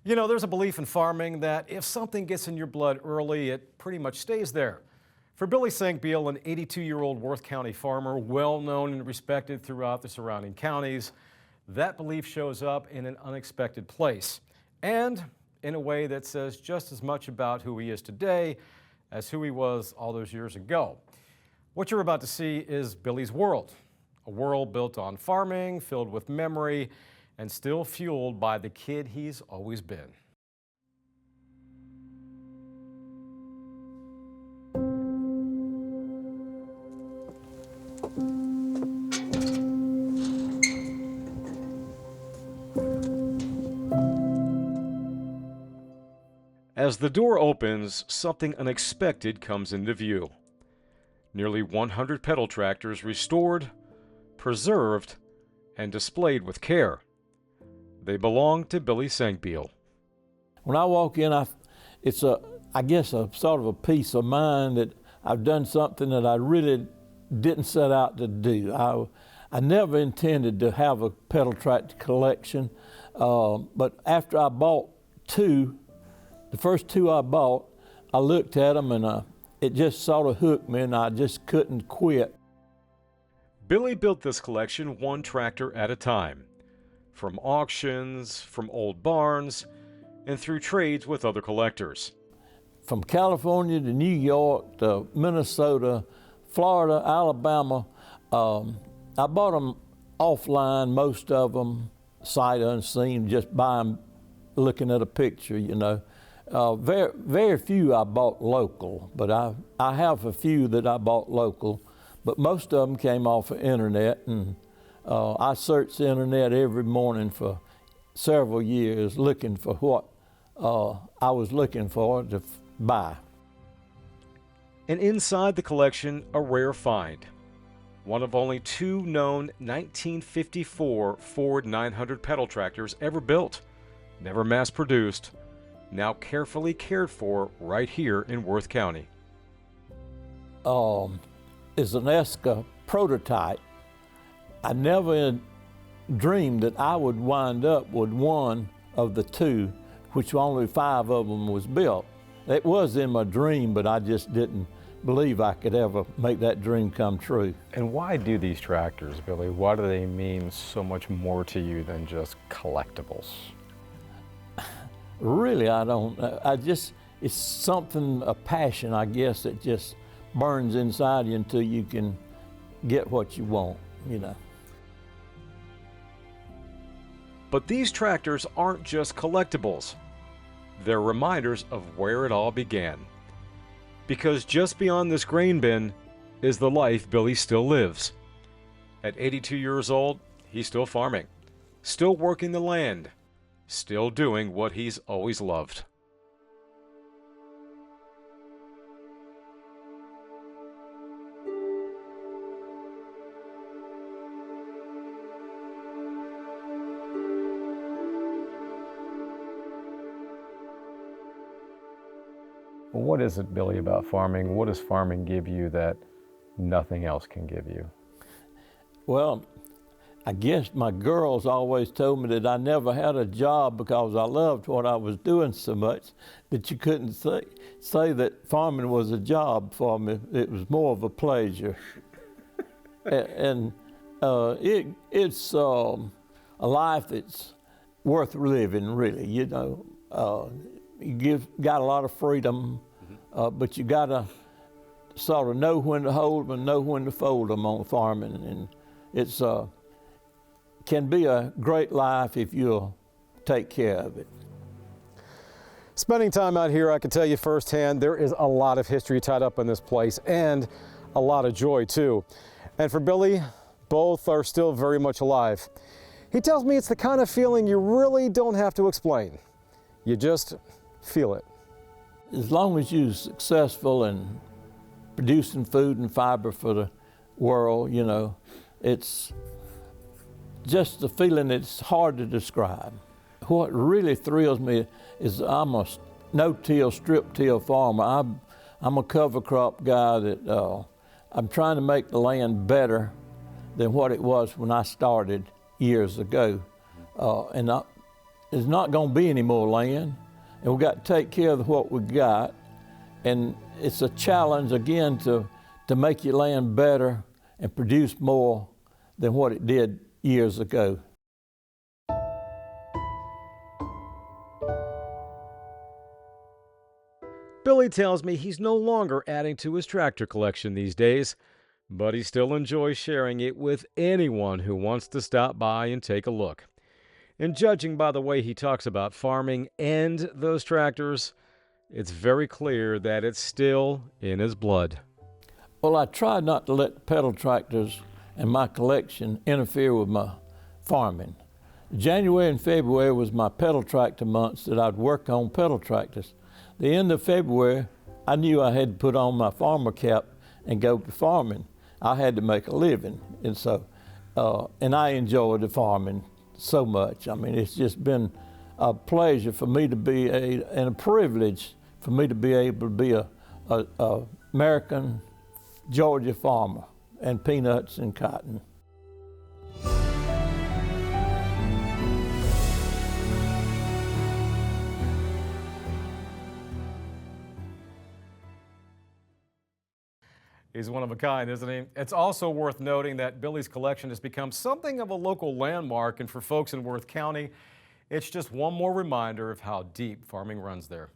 You know, there's a belief in farming that if something gets in your blood early, it pretty much stays there. For Billy Senkbeil, an 82-year-old Worth County farmer, well known and respected throughout the surrounding counties, that belief shows up in an unexpected place and in a way that says just as much about who he is today as who he was all those years ago. What you're about to see is Billy's world, a world built on farming, filled with memory, and still fueled by the kid he's always been. As the door opens, something unexpected comes into view. Nearly 100 pedal tractors restored, preserved, and displayed with care. They belong to Billy Senkbeil. When I walk in, it's I guess a sort of a peace of mind that I've done something that I really didn't set out to do. I never intended to have a pedal tractor collection, but after I bought two, the first two I bought, I looked at them and it just sort of hooked me and I just couldn't quit. Billy built this collection one tractor at a time, from auctions, from old barns, and through trades with other collectors. From California to New York to Minnesota, Florida, Alabama, I bought them offline, most of them sight unseen, just by them looking at a picture, you know. Very few I bought local, but I have a few that I bought local, but most of them came off the internet, and I searched the internet every morning for several years looking for what I was looking for to buy. And inside the collection, a rare find. One of only two known 1954 Ford 900 pedal tractors ever built, never mass-produced, now carefully cared for right here in Worth County. It's an ESCA prototype. I never dreamed that I would wind up with one of the two, which only 5 of them was built. It was in my dream, but I just didn't believe I could ever make that dream come true. And why do these tractors, Billy? Why do they mean so much more to you than just collectibles? Really, I don't. It's something, a passion, I guess, that just burns inside you until you can get what you want, you know. But these tractors aren't just collectibles. They're reminders of where it all began. Because just beyond this grain bin is the life Billy still lives. At 82 years old, he's still farming, still working the land, still doing what he's always loved. Well, what is it, Billy, about farming? What does farming give you that nothing else can give you? Well, I guess my girls always told me that I never had a job because I loved what I was doing so much that you couldn't say that farming was a job for me. It was more of a pleasure. And it's a life that's worth living, really, you know. You got a lot of freedom, but you got to sort of know when to hold them and know when to fold them on farming. And it's can be a great life if you'll take care of it. Spending time out here, I can tell you firsthand, there is a lot of history tied up in this place and a lot of joy too. And for Billy, both are still very much alive. He tells me it's the kind of feeling you really don't have to explain. You just feel it. As long as you're successful in producing food and fiber for the world, you know, it's just the feeling that's hard to describe. What really thrills me is I'm a no-till, strip-till farmer. I'm a cover crop guy that I'm trying to make the land better than what it was when I started years ago. And there's not going to be any more land, and we've got to take care of what we got. And it's a challenge again to make your land better and produce more than what it did years ago. Billy tells me he's no longer adding to his tractor collection these days, but he still enjoys sharing it with anyone who wants to stop by and take a look. And judging by the way he talks about farming and those tractors, it's very clear that it's still in his blood. Well, I try not to let pedal tractors and my collection interfere with my farming. January and February was my pedal tractor months that I'd work on pedal tractors. The end of February, I knew I had to put on my farmer cap and go to farming. I had to make a living, and so, and I enjoyed the farming so much. I mean, it's just been a pleasure for me to be and a privilege for me to be able to be a American Georgia farmer and peanuts and cotton. He's one of a kind, isn't he? It's also worth noting that Billy's collection has become something of a local landmark, and for folks in Worth County, it's just one more reminder of how deep farming runs there.